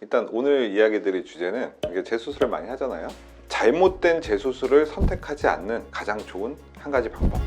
일단 오늘 이야기 드릴 주제는 이게 재수술을 많이 하잖아요. 잘못된 재수술을 선택하지 않는 가장 좋은 한 가지 방법.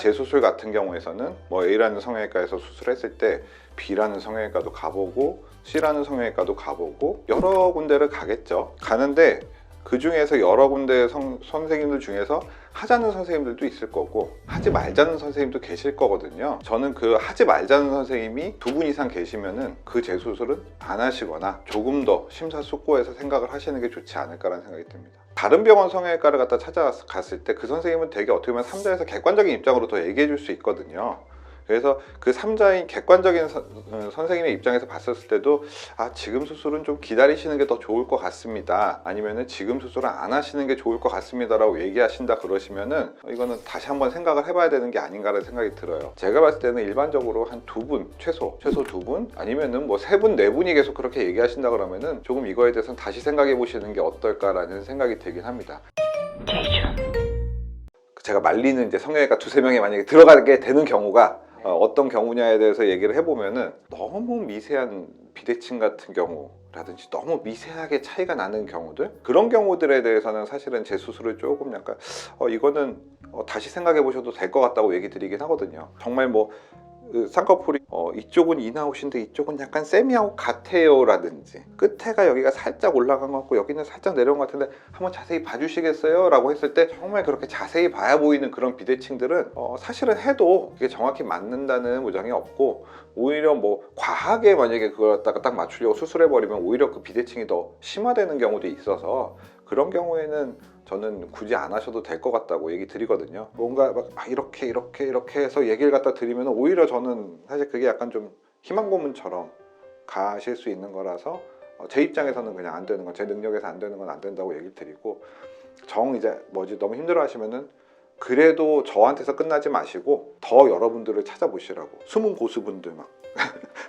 재수술 같은 경우에서는 뭐 A라는 성형외과에서 수술했을 때 B라는 성형외과도 가보고 C라는 성형외과도 가보고 여러 군데를 가겠죠. 가는데 그 중에서 여러 군데 선생님들 중에서 하자는 선생님들도 있을 거고 하지 말자는 선생님도 계실 거거든요. 저는 그 하지 말자는 선생님이 2분 이상 계시면은 그 재수술은 안 하시거나 조금 더 심사숙고해서 생각을 하시는 게 좋지 않을까라는 생각이 듭니다. 다른 병원 성형외과를 갖다 찾아갔을 때 그 선생님은 되게 어떻게 보면 3자에서 객관적인 입장으로 더 얘기해 줄 수 있거든요. 그래서 그 3자인 객관적인 선생님의 입장에서 봤었을 때도 지금 수술은 좀 기다리시는 게 더 좋을 것 같습니다, 아니면은 지금 수술은 안 하시는 게 좋을 것 같습니다 라고 얘기하신다 그러시면은 이거는 다시 한번 생각을 해봐야 되는 게 아닌가라는 생각이 들어요. 제가 봤을 때는 일반적으로 한 2분 최소 2분 아니면은 뭐 3분 4분이 계속 그렇게 얘기하신다 그러면은 조금 이거에 대해서는 다시 생각해 보시는 게 어떨까라는 생각이 들긴 합니다. 제가 말리는 이제 성형외과 2-3명이 만약에 들어가게 되는 경우가 어떤 경우냐에 대해서 얘기를 해보면은 너무 미세한 비대칭 같은 경우라든지 너무 미세하게 차이가 나는 경우들, 그런 경우들에 대해서는 사실은 재수술을 조금 약간 이거는 다시 생각해 보셔도 될 것 같다고 얘기 드리긴 하거든요. 정말 뭐 쌍꺼풀이 이쪽은 인아웃인데 이쪽은 약간 세미아웃 같아요 라든지 끝에가 여기가 살짝 올라간 것 같고 여기는 살짝 내려온 것 같은데 한번 자세히 봐주시겠어요? 라고 했을 때 정말 그렇게 자세히 봐야 보이는 그런 비대칭들은 사실은 해도 그게 정확히 맞는다는 보장이 없고, 오히려 뭐 과하게 만약에 그걸 갖다가 딱 맞추려고 수술해버리면 오히려 그 비대칭이 더 심화되는 경우도 있어서 그런 경우에는 저는 굳이 안 하셔도 될 것 같다고 얘기 드리거든요. 뭔가 막 이렇게 해서 얘기를 갖다 드리면 오히려 저는 사실 그게 약간 좀 희망 고문처럼 가실 수 있는 거라서 제 입장에서는 그냥 안 되는 건, 제 능력에서 안 되는 건 안 된다고 얘기를 드리고, 이제 너무 힘들어 하시면은 그래도 저한테서 끝나지 마시고 더 여러분들을 찾아보시라고. 숨은 고수분들, 막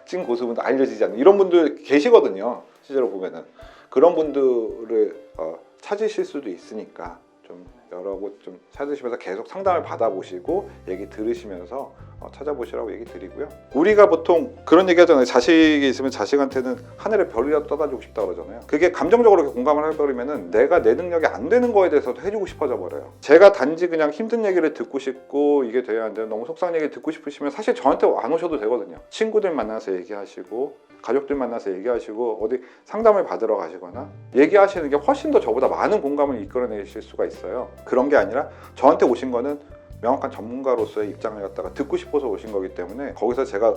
찐 고수분들, 알려지지 않는 이런 분들 계시거든요. 실제로 보면은 그런 분들을 찾으실 수도 있으니까 좀 여러 곳 좀 찾으시면서 계속 상담을 받아보시고 얘기 들으시면서 찾아보시라고 얘기 드리고요. 우리가 보통 그런 얘기 하잖아요. 자식이 있으면 자식한테는 하늘의 별이라도 떠다주고 싶다 그러잖아요. 그게 감정적으로 이렇게 공감을 해버리면은 내가 내 능력이 안 되는 거에 대해서도 해주고 싶어져 버려요. 제가 단지 그냥 힘든 얘기를 듣고 싶고 이게 돼야 하는데 너무 속상한 얘기를 듣고 싶으시면 사실 저한테 안 오셔도 되거든요. 친구들 만나서 얘기하시고 가족들 만나서 얘기하시고 어디 상담을 받으러 가시거나 얘기하시는 게 훨씬 더 저보다 많은 공감을 이끌어내실 수가 있어요. 그런 게 아니라 저한테 오신 거는 명확한 전문가로서의 입장을 갖다가 듣고 싶어서 오신 거기 때문에 거기서 제가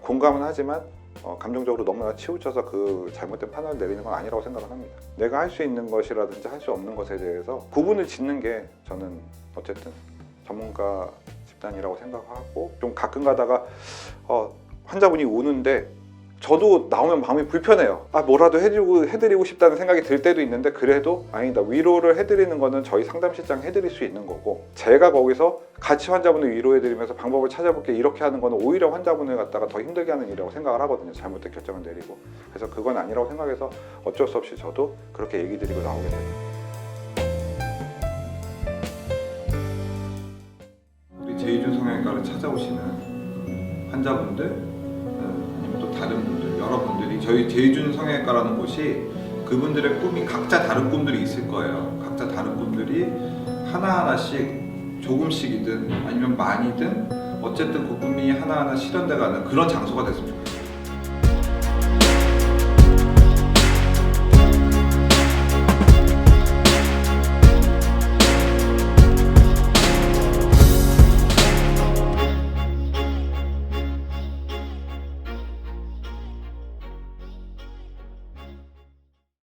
공감은 하지만 감정적으로 너무나 치우쳐서 그 잘못된 판단을 내리는 건 아니라고 생각을 합니다. 내가 할 수 있는 것이라든지 할 수 없는 것에 대해서 구분을 짓는 게 저는 어쨌든 전문가 집단이라고 생각하고, 좀 가끔 가다가 환자분이 우는데 저도 나오면 마음이 불편해요. 뭐라도 해드리고 싶다는 생각이 들 때도 있는데, 그래도 아니다, 위로를 해드리는 거는 저희 상담실장 해드릴 수 있는 거고, 제가 거기서 같이 환자분을 위로해드리면서 방법을 찾아볼게 이렇게 하는 거는 오히려 환자분을 갖다가 더 힘들게 하는 일이라고 생각을 하거든요. 잘못된 결정을 내리고. 그래서 그건 아니라고 생각해서 어쩔 수 없이 저도 그렇게 얘기 드리고 나오게 됩니다. 우리 제이준 성형외과를 찾아오시는 환자분들, 또 다른 분들, 여러분들이 저희 제이준 성형외과라는 곳이 그분들의 꿈이 각자 다른 꿈들이 있을 거예요. 각자 다른 꿈들이 하나하나씩 조금씩이든 아니면 많이든 어쨌든 그 꿈이 하나하나 실현돼가는 그런 장소가 됐으면 좋겠어요.